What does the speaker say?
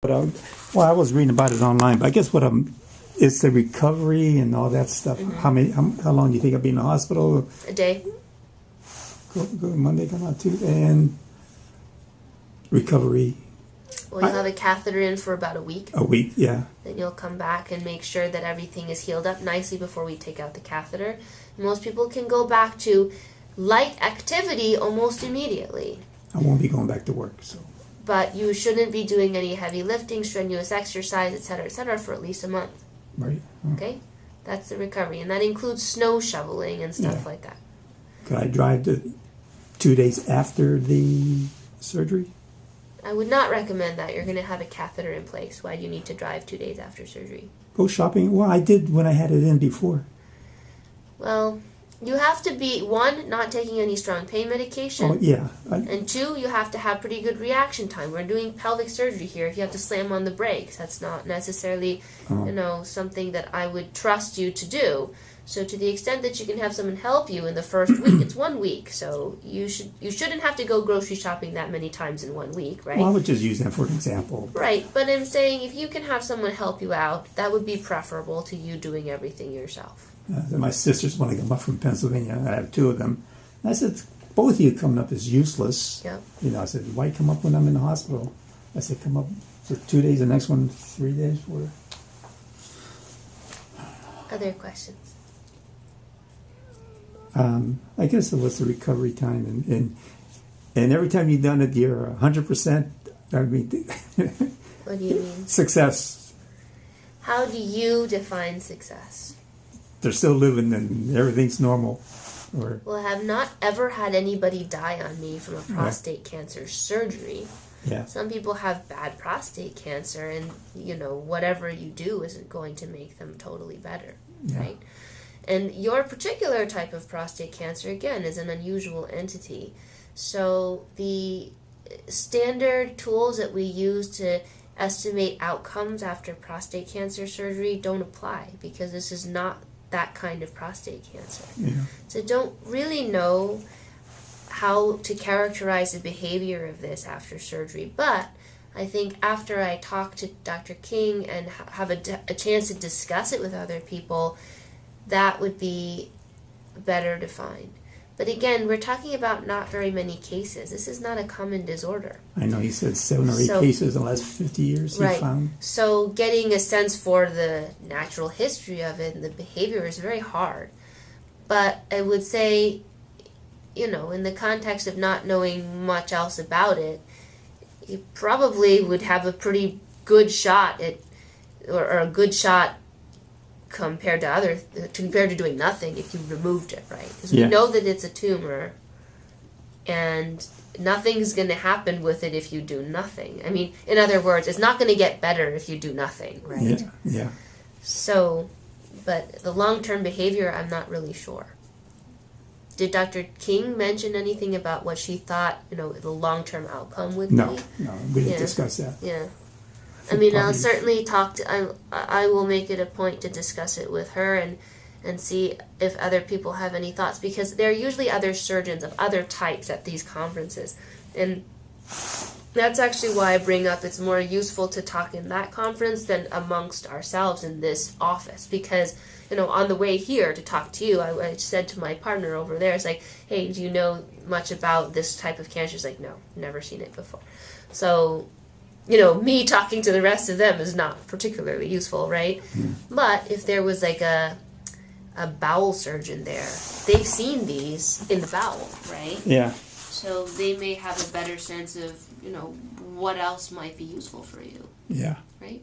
But well, I was reading about it online, but I guess it's the recovery and all that stuff. Mm-hmm. How long do you think I'll be in the hospital? A day. Go Monday, come out Tuesday, and recovery. Well, you'll have a catheter in for about a week. A week, yeah. Then you'll come back and make sure that everything is healed up nicely before we take out the catheter. Most people can go back to light activity almost immediately. I won't be going back to work, so. But you shouldn't be doing any heavy lifting, strenuous exercise, etc., for at least a month. Right. Okay? That's the recovery. And that includes snow shoveling and stuff like that. Could I drive 2 days after the surgery? I would not recommend that. You're going to have a catheter in place. Why do you need to drive 2 days after surgery? Go shopping? Well, I did when I had it in before. Well, you have to be, one, not taking any strong pain medication. Oh, yeah. And two, you have to have pretty good reaction time. We're doing pelvic surgery here. If you have to slam on the brakes, that's not necessarily, something that I would trust you to do. So to the extent that you can have someone help you in the first week, it's 1 week. So you shouldn't have to go grocery shopping that many times in 1 week, right? Well, I would just use that for an example. Right, but I'm saying if you can have someone help you out, that would be preferable to you doing everything yourself. My sisters want to come up from Pennsylvania. I have two of them. And I said, both of you coming up is useless. Yep. I said, why come up when I'm in the hospital? I said, come up for 2 days, the next one 3 days. Other questions? I guess it was the recovery time. And every time you've done it, you're 100%. I mean, What do you mean? Success. How do you define success? They're still living and everything's normal. Well, I have not ever had anybody die on me from a prostate cancer surgery. Yeah. Some people have bad prostate cancer, and whatever you do isn't going to make them totally better, right? And your particular type of prostate cancer, again, is an unusual entity. So the standard tools that we use to estimate outcomes after prostate cancer surgery don't apply, because this is not that kind of prostate cancer. Yeah. So don't really know how to characterize the behavior of this after surgery. But I think after I talk to Dr. King and have a chance to discuss it with other people, that would be better defined. But again, we're talking about not very many cases. This is not a common disorder. I know he said 7 or 8 cases in the last 50 years he found. So getting a sense for the natural history of it and the behavior is very hard. But I would say, in the context of not knowing much else about it, you probably would have a pretty good shot at, or a good shot compared to doing nothing if you removed it, right? Because we know that it's a tumor, and nothing's going to happen with it if you do nothing. I mean, in other words, it's not going to get better if you do nothing, right? Yeah. So, but the long-term behavior, I'm not really sure. Did Dr. King mention anything about what she thought, the long-term outcome would be? No, we didn't discuss that. Yeah. I mean, I'll certainly talk to, I will make it a point to discuss it with her and see if other people have any thoughts, because there are usually other surgeons of other types at these conferences. And that's actually why I bring up it's more useful to talk in that conference than amongst ourselves in this office, because, on the way here to talk to you, I said to my partner over there, it's like, hey, do you know much about this type of cancer? She's like, no, never seen it before. So, me talking to the rest of them is not particularly useful, right? But if there was like a bowel surgeon there, they've seen these in the bowel, right? Yeah. So they may have a better sense of, what else might be useful for you. Yeah. Right?